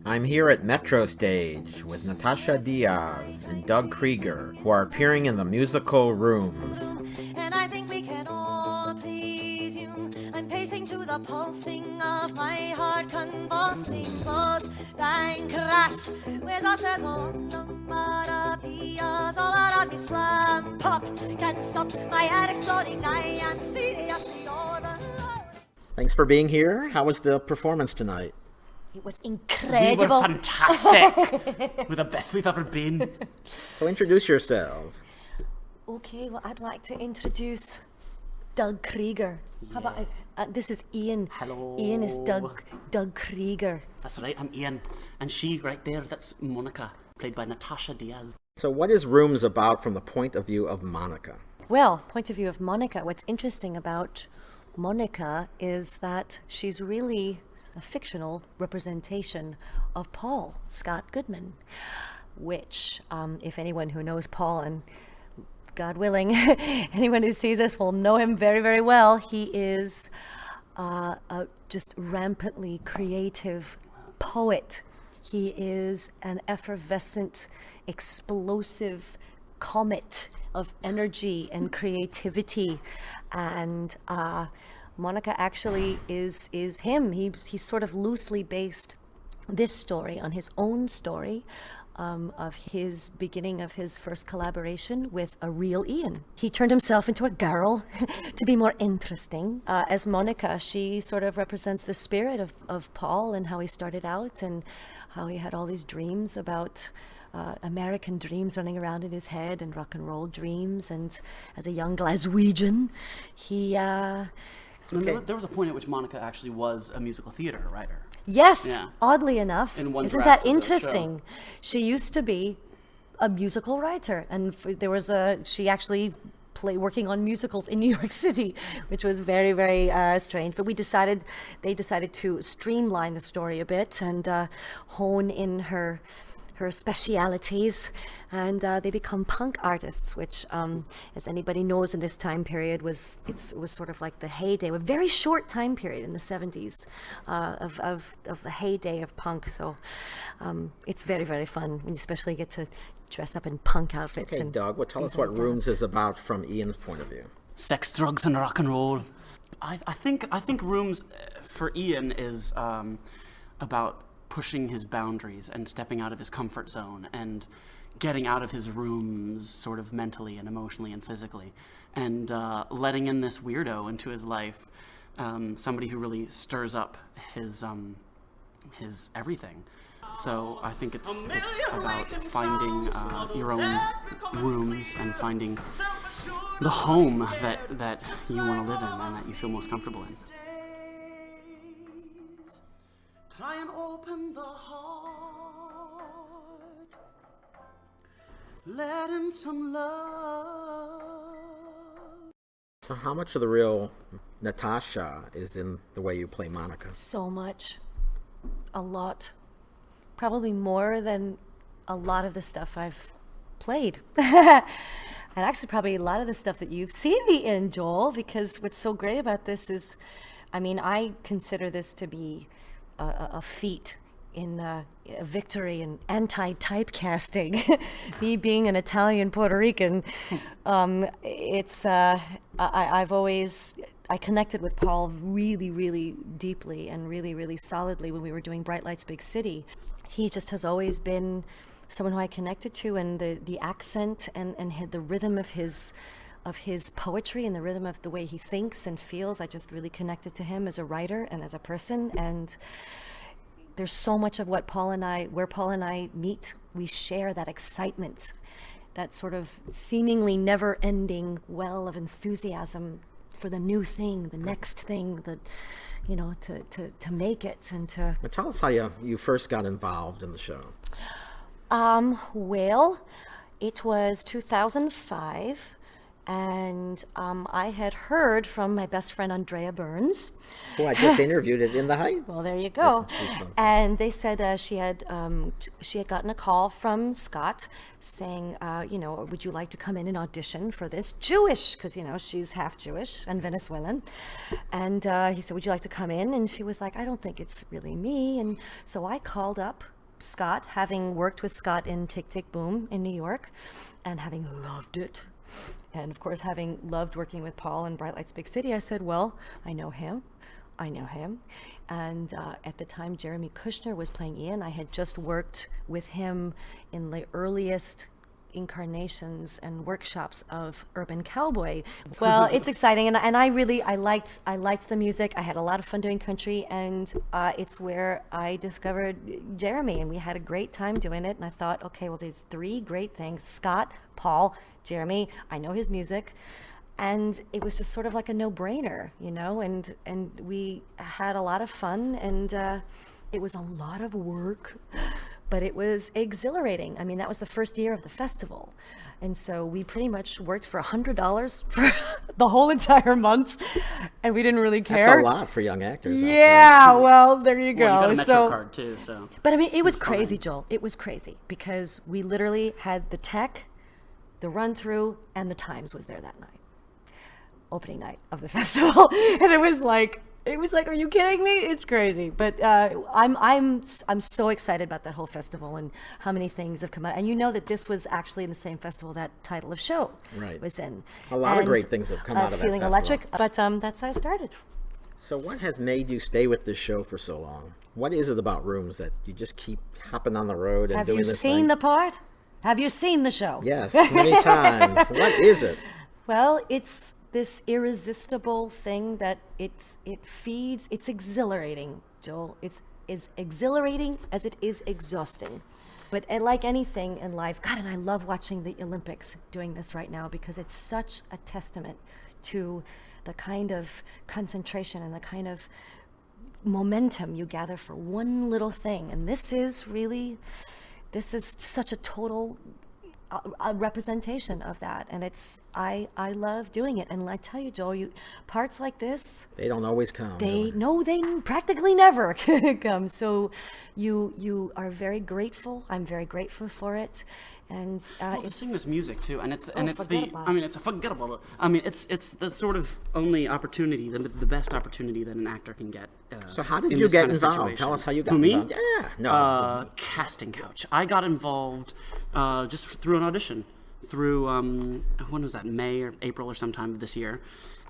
I'm here at MetroStage with Natascia Diaz and Doug Kreeger, who are appearing in the musical Rooms. And I think we can all please you. I'm pacing to the pulsing of my heart, convulsing close thine crash. With us as on the maravillas, all around me slam, pop, can't stop my head exploding. I am seriously overloaded. Thanks for being here. How was the performance tonight? It was We incredible. were fantastic. We're the best we've ever been. So introduce yourselves. Okay, well, I'd like to introduce Doug Kreeger. How about this is Ian. Hello. Ian is Doug Kreeger. That's right, I'm Ian. And she right there, that's Monica, played by Natascia Diaz. So what is Rooms about from the point of view of Monica? Well, point of view of Monica, what's interesting about Monica is that she's really a fictional representation of Paul Scott Goodman, which, if anyone who knows Paul, and God willing, anyone who sees us will know him very, very well, he is a just rampantly creative poet. He is an effervescent, explosive comet of energy and creativity, and Monica actually is him. He sort of loosely based this story on his own story of his beginning of his first collaboration with a real Ian. He turned himself into a girl to be more interesting. As Monica, she sort of represents the spirit of Paul and how he started out and how he had all these dreams about American dreams running around in his head and rock and roll dreams. And as a young Glaswegian, he... And there was a point at which Monica actually was a musical theater writer. Yes, Yeah. oddly enough. In one Isn't draft that of the interesting? She used to be a musical writer, and she actually working on musicals in New York City, which was very, very strange. But they decided to streamline the story a bit and hone in her specialities, and they become punk artists, which, as anybody knows, in this time period was sort of like the heyday, a very short time period in the 70s of the heyday of punk. So it's very, very fun when you especially get to dress up in punk outfits. Okay, and Doug, well, tell things us what like that. Rooms is about from Ian's point of view. Sex, drugs, and rock and roll. I think Rooms for Ian is about pushing his boundaries and stepping out of his comfort zone and getting out of his rooms sort of mentally and emotionally and physically, and letting in this weirdo into his life, somebody who really stirs up his everything. So I think it's about finding your own rooms and finding the home that you want to live in and that you feel most comfortable in. Try and open the heart. Let in some love. So how much of the real Natascia is in the way you play Monica? So much, a lot, probably more than a lot of the stuff I've played. And actually probably a lot of the stuff that you've seen me in, Joel, because what's so great about this is, I mean, I consider this to be a feat in a victory in anti-typecasting. Me being an Italian Puerto Rican, it's I've always connected with Paul really, really deeply and really, really solidly when we were doing Bright Lights Big City. He just has always been someone who I connected to, and the accent and had the rhythm of his poetry and the rhythm of the way he thinks and feels. I just really connected to him as a writer and as a person. And there's so much of where Paul and I meet, we share that excitement, that sort of seemingly never-ending well of enthusiasm for the new thing, the next thing, to make it and to... Well, tell us how you first got involved in the show. Well, it was 2005. And I had heard from my best friend Andrea Burns. Who I just interviewed it in the Heights. Well, there you go. She's something. And they said she had gotten a call from Scott saying, would you like to come in and audition for this Jewish? Because she's half Jewish and Venezuelan. And he said, would you like to come in? And she was like, I don't think it's really me. And so I called up Scott, having worked with Scott in Tick, Tick, Boom in New York, and having loved it, and of course having loved working with Paul in Bright Lights, Big City, I said, well, I know him. And at the time, Jeremy Kushner was playing Ian. I had just worked with him in the earliest incarnations and workshops of Urban Cowboy. Well, it's exciting, and I liked the music. I had a lot of fun doing country, and it's where I discovered Jeremy, and we had a great time doing it. And I thought, okay, well, there's three great things: Scott, Paul, Jeremy. I know his music. And it was just sort of like a no-brainer, you know, and we had a lot of fun, and it was a lot of work, but it was exhilarating. I mean, that was the first year of the festival. And so we pretty much worked for $100 for the whole entire month, and we didn't really care. That's a lot for young actors. Yeah, well, there you go. Well, you got a Metro card too, so. But I mean, it was crazy, Joel. It was crazy because we literally had the tech, the run-through, and the Times was there that night. Opening night of the festival, and it was like, are you kidding me? It's crazy. But I'm so excited about that whole festival and how many things have come out. And you know that this was actually in the same festival that Title of Show was in. A lot of great things have come out of that Feeling festival. Electric, but that's how I started. So what has made you stay with this show for so long? What is it about Rooms that you just keep hopping on the road and doing this thing? Have you seen the part? Have you seen the show? Yes, many times. What is it? Well, it's this irresistible thing that it feeds. It's exhilarating, Joel. It's as exhilarating as it is exhausting. But like anything in life, God, and I love watching the Olympics doing this right now because it's such a testament to the kind of concentration and the kind of momentum you gather for one little thing. And this is such a total a representation of that, and I love doing it. And I tell you, Joel, parts like this, they don't always come. They practically never come. So you are very grateful. I'm very grateful for it. And to sing this music too, and it's unforgettable. I mean, it's the sort of only opportunity, the best opportunity that an actor can get. So how did you get involved? Tell us how you got involved. Yeah, no. Casting couch. I got involved just through an audition, through when was that? May or April or sometime of this year.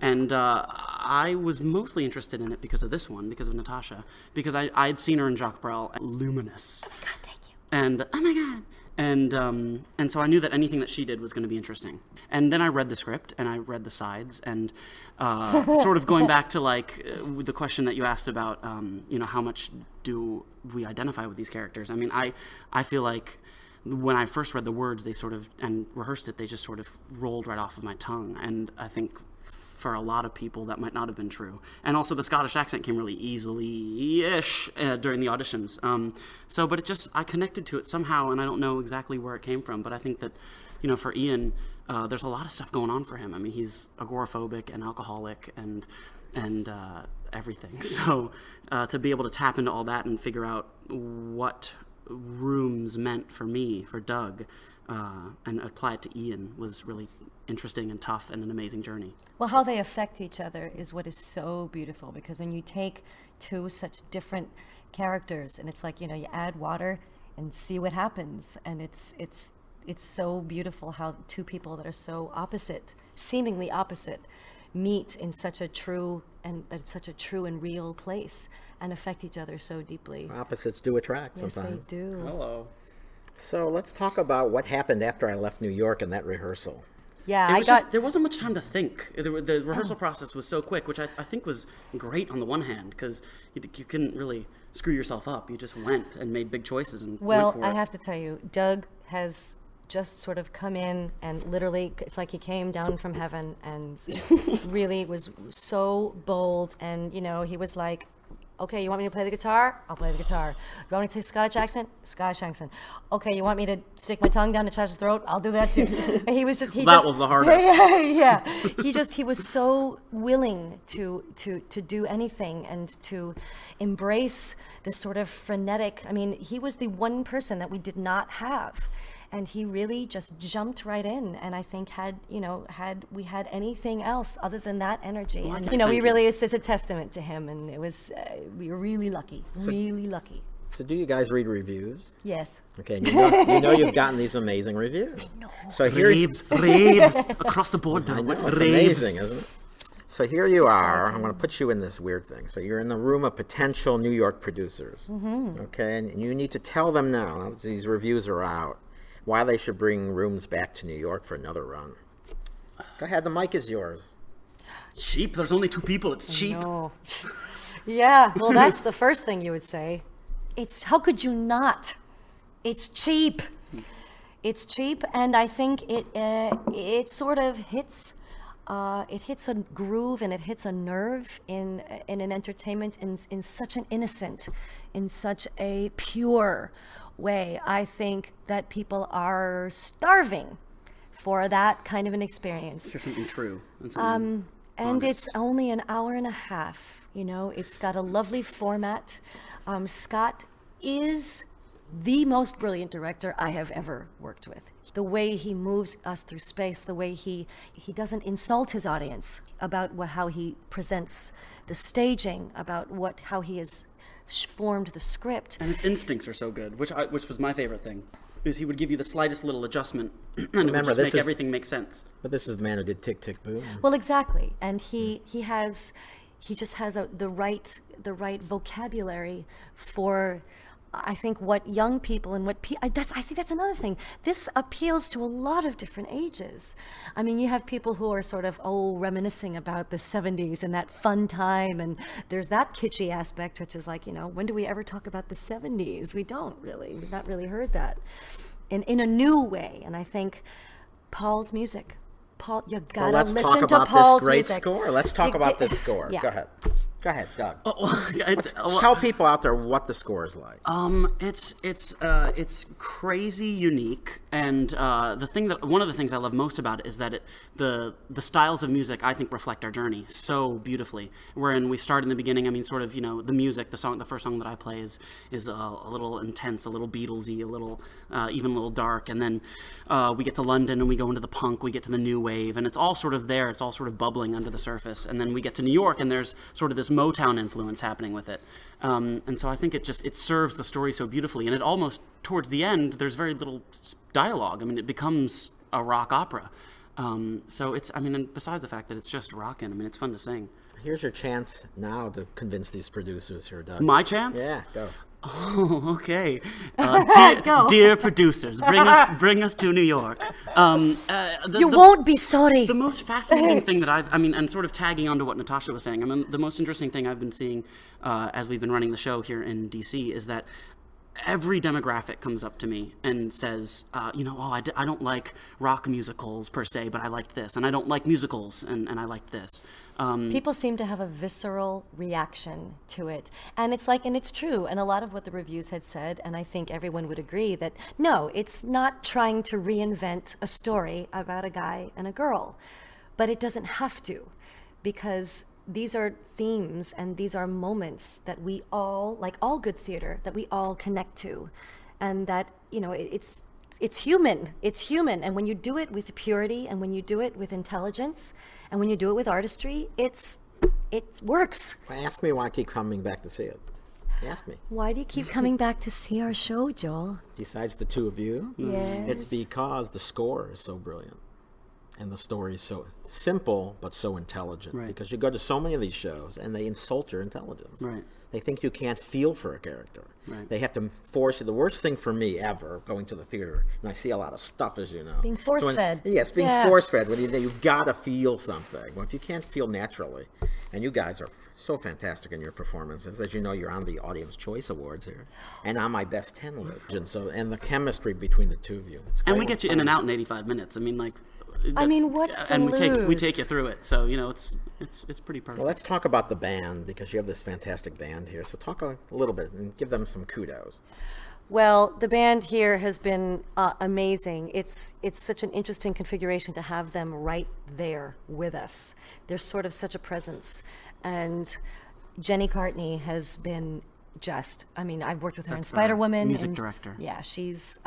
And I was mostly interested in it because of this one, because of Natascia, because I'd seen her in Jacques Brel, Luminous. Oh my God, thank you. And oh my God. And so I knew that anything that she did was going to be interesting. And then I read the script and I read the sides, and sort of going back to like the question that you asked about, how much do we identify with these characters? I mean, I feel like when I first read the words, they sort of, and rehearsed it, they just sort of rolled right off of my tongue. And I think for a lot of people that might not have been true. And also the Scottish accent came really easily-ish during the auditions. But I connected to it somehow, and I don't know exactly where it came from, but I think that, for Ian, there's a lot of stuff going on for him. I mean, he's agoraphobic and alcoholic and everything. So to be able to tap into all that and figure out what Rooms meant for me, for Doug, and apply it to Ian was really interesting and tough and an amazing journey. Well, how they affect each other is what is so beautiful, because when you take two such different characters and it's like, you add water and see what happens, and it's so beautiful how two people that are so opposite, seemingly opposite, meet in such a true and real place and affect each other so deeply. Opposites do attract sometimes. Yes, they do. Hello. So let's talk about what happened after I left New York and that rehearsal. Yeah, there wasn't much time to think. The rehearsal process was so quick, which I think was great on the one hand, because you couldn't really screw yourself up. You just went and made big choices and went for it. I have to tell you, Doug has just sort of come in and literally, it's like he came down from heaven and really was so bold. And, he was like, okay, you want me to play the guitar? I'll play the guitar. You want me to take Scottish accent? Scottish accent. Okay, you want me to stick my tongue down Natascia's throat? I'll do that too. And he was just, that was the hardest. Yeah. He was so willing to do anything and to embrace this sort of frenetic. I mean, he was the one person that we did not have. And he really just jumped right in, and I think had we had anything else other than that energy, and it's a testament to him, and it was we were really lucky, really lucky. So do you guys read reviews? Yes. Okay, and you know you've gotten these amazing reviews. No. So here, Raves across the board. I know, Raves. it's amazing, isn't it? So here you are. I'm going to put you in this weird thing. So you're in the room of potential New York producers. Okay, and you need to tell them now that these reviews are out, why they should bring Rooms back to New York for another run. Go ahead, the mic is yours. Cheap. There's only 2 people. It's cheap. No. Yeah, well, that's the first thing you would say. How could you not? It's cheap. It's cheap, and I think it sort of hits a groove and it hits a nerve in an entertainment in such an innocent, in such a pure way. I think that people are starving for that kind of an experience. There's something true. And honest. it's only an hour and a half. It's got a lovely format. Scott is the most brilliant director I have ever worked with. The way he moves us through space, the way he doesn't insult his audience about how he presents the staging, about how he has formed the script. And his instincts are so good, which was my favorite thing, is he would give you the slightest little adjustment, and it would just make everything make sense. But this is the man who did Tick, Tick, Boom. Well, exactly, and he just has the right vocabulary for, I think, what young people and I think that's another thing. This appeals to a lot of different ages. I mean, you have people who are sort of reminiscing about the 70s and that fun time, and there's that kitschy aspect, which is like, when do we ever talk about the 70s? We've not really heard that in a new way. And I think Paul's music. Paul, you gotta listen to Paul's music. Score. Let's talk about this score. Yeah. Go ahead, Doug. Tell people out there what the score is like. It's crazy unique, and one of the things I love most about it is that the styles of music I think reflect our journey so beautifully. Wherein we start in the beginning, I mean, sort of, the music, the first song that I play is a little intense, a little Beatlesy, even a little dark, and then we get to London and we go into the punk, we get to the new wave, and it's all sort of there, it's all sort of bubbling under the surface, and then we get to New York and there's sort of this Motown influence happening with it, and so I think it serves the story so beautifully, and it almost towards the end there's very little dialogue. I mean, it becomes a rock opera, so and besides the fact that it's just rocking, I mean, it's fun to sing. Here's your chance now to convince these producers here, Doug. My chance? Yeah, go. Oh, okay. Go. Dear producers, bring us to New York. You won't be sorry. The most fascinating thing that and sort of tagging onto what Natascia was saying, the most interesting thing I've been seeing as we've been running the show here in DC is that every demographic comes up to me and says, I don't like rock musicals per se, but I liked this, and I don't like musicals, and I liked this. People seem to have a visceral reaction to it, and it's true, and a lot of what the reviews had said, and I think everyone would agree that no, it's not trying to reinvent a story about a guy and a girl, but it doesn't have to, because these are themes and these are moments that we all, like all good theater, that we all connect to, and that it's human. It's human, and when you do it with purity, and when you do it with intelligence, and when you do it with artistry, it works. Ask me why I keep coming back to see it. Ask me. Why do you keep coming back to see our show, Joel? Besides the two of you, Yes. It's because the score is so brilliant. And the story is so simple, but so intelligent. Right. Because you go to so many of these shows, and they insult your intelligence. Right. They think you can't feel for a character. Right. They have to force you. The worst thing for me ever, going to the theater, and I see a lot of stuff, as you know. Being force-fed. Yes, being force-fed. When you've got to feel something. Well, if you can't feel naturally, and you guys are so fantastic in your performances. As you know, you're on the Audience Choice Awards here, and on my Best 10 list. And so, and the chemistry between the two of you. And we get you in and out in 85 minutes. What's to lose? And we take you through it, so it's pretty perfect. Well, let's talk about the band, because you have this fantastic band here. So talk a little bit and give them some kudos. Well, the band here has been amazing. It's such an interesting configuration to have them right there with us. They're sort of such a presence, and Jenny Cartney has been just. I've worked with her in Spider-Woman. Music director. Yeah, she's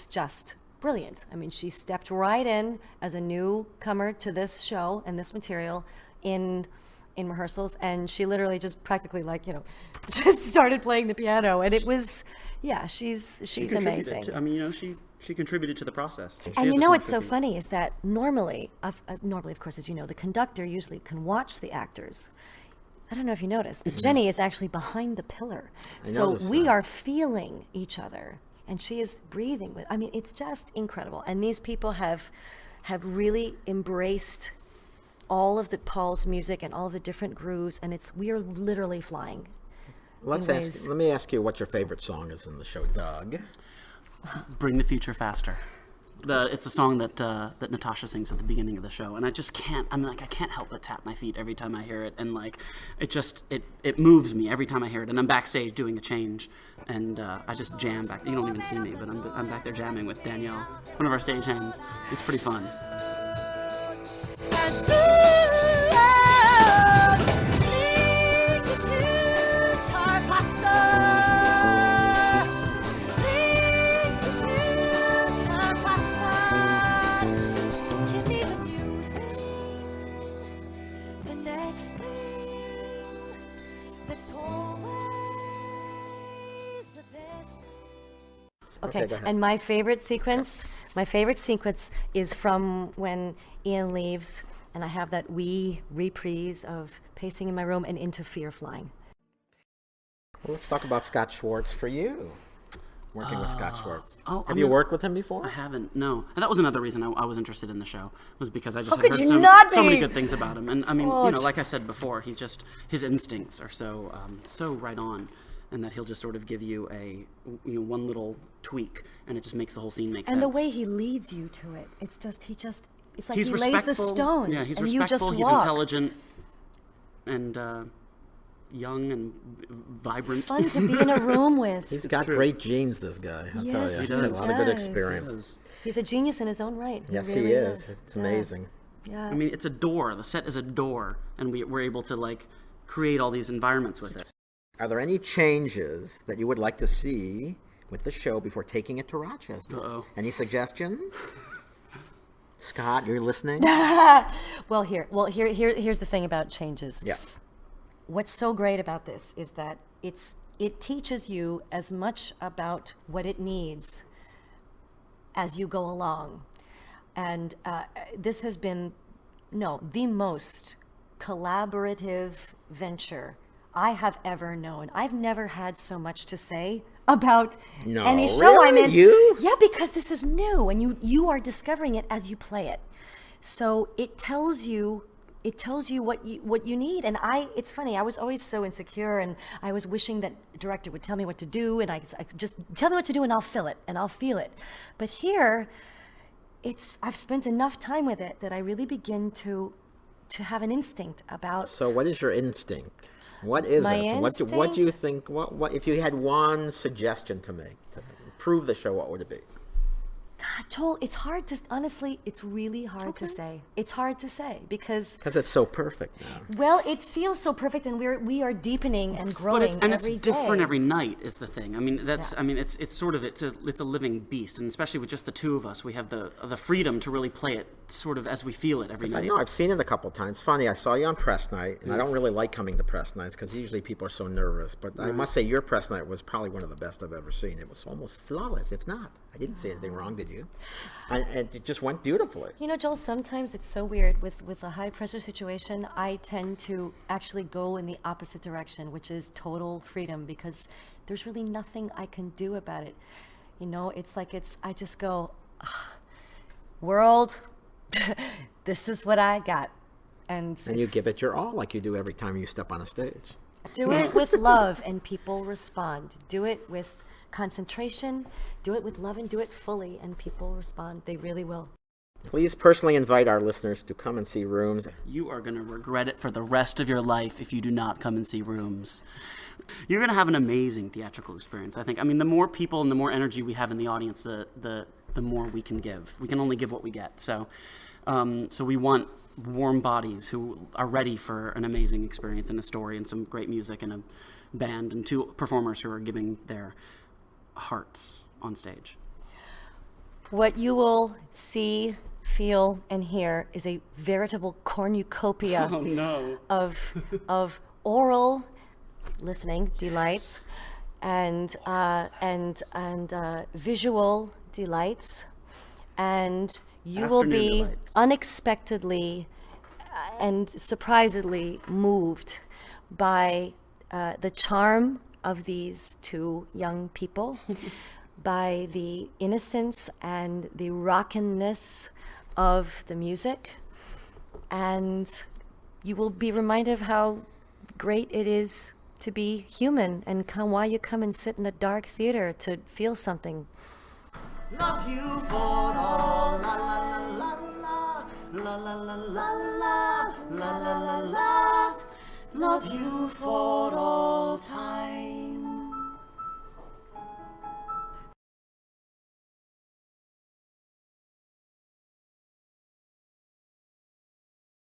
just brilliant. She stepped right in as a newcomer to this show and this material in in rehearsals, and she literally just practically just started playing the piano, and it was, she's amazing. She contributed to the process. And what's so funny is that normally, of course, as you know, the conductor usually can watch the actors. I don't know if you noticed, but Jenny is actually behind the pillar. So we are feeling each other, and she is breathing with. It's just incredible. And these people have really embraced all of Paul's music and all of the different grooves, and we are literally flying. Let me ask you what your favorite song is in the show, Doug. Bring the Future Faster. It's a song that Natascia sings at the beginning of the show, and I just can't. I can't help but tap my feet every time I hear it, and it moves me every time I hear it. And I'm backstage doing a change, and I just jam back. You don't even see me, but I'm back there jamming with Danielle, one of our stagehands. It's pretty fun. Okay, and my favorite sequence is from when Ian leaves, and I have that wee reprise of pacing in my room and into Fear Flying. Well, let's talk about Scott Schwartz for you. Working with Scott Schwartz. Have you worked with him before? I haven't, no. And that was another reason I was interested in the show, was because I just How had could heard you not so many be? good things about him. And like I said before, his instincts are so right on. And that he'll just sort of give you one little tweak, and it just makes the whole scene make sense. And the way he leads you to it, it's like he's he lays the stones, yeah, he's and you just respectful, walk. he's intelligent, and young and vibrant. Fun to be in a room with. He's got great genes, this guy. I'll tell you. He He's had a lot of good does. experience. He's a genius in his own right. Yes, really he is. It's amazing. Yeah. It's a door. The set is a door, and we're able to create all these environments with it. Are there any changes that you would like to see with the show before taking it to Rochester? Uh-oh. Any suggestions? Scott, you're listening? Well, here's the thing about changes. Yeah. What's so great about this is that it teaches you as much about what it needs as you go along. And this has been, the most collaborative venture I have ever known. I've never had so much to say about any show really? I'm in. You? Yeah, because this is new, and you are discovering it as you play it. So it tells you what you need. And it's funny, I was always so insecure, and I was wishing that the director would tell me what to do, and I just tell me what to do, and I'll fill it, and I'll feel it. But here, I've spent enough time with it that I really begin to have an instinct about. So what is your instinct? What is My it? instinct? What do you think? What if you had one suggestion to make to improve the show? What would it be? God, Joel, it's hard to, honestly, it's really hard to say. It's hard to say because it's so perfect now. Well, it feels so perfect, and we are deepening and growing every day. It's different every night is the thing. It's sort of it's a living beast, and especially with just the two of us, we have the freedom to really play it sort of as we feel it every night. I know I've seen it a couple times. Funny, I saw you on press night, and I don't really like coming to press nights because usually people are so nervous. But I must say, your press night was probably one of the best I've ever seen. It was almost flawless, if not. I didn't say anything wrong, did you? And it just went beautifully. Joel, sometimes it's so weird with a high pressure situation. I tend to actually go in the opposite direction, which is total freedom, because there's really nothing I can do about it. I just go, world, this is what I got. And you give it your all, like you do every time you step on a stage. Do it with love, and people respond. Do it with concentration, do it with love, and do it fully, and people respond. They really will. Please personally invite our listeners to come and see Rooms. You are going to regret it for the rest of your life if you do not come and see Rooms. You're going to have an amazing theatrical experience, I think. The more people and the more energy we have in the audience, the more we can give. We can only give what we get. So we want warm bodies who are ready for an amazing experience and a story and some great music and a band and two performers who are giving their hearts on stage. What you will see feel, and hear is a veritable cornucopia Oh no. of oral listening delights and visual delights, and you will Afternoon be delights. unexpectedly and surprisingly moved by the charm of these two young people, by the innocence and the rockiness of the music, and you will be reminded of how great it is to be human and why you come and sit in a dark theater to feel something. Love you for all, la la la la la la la la la la la la la. Love you for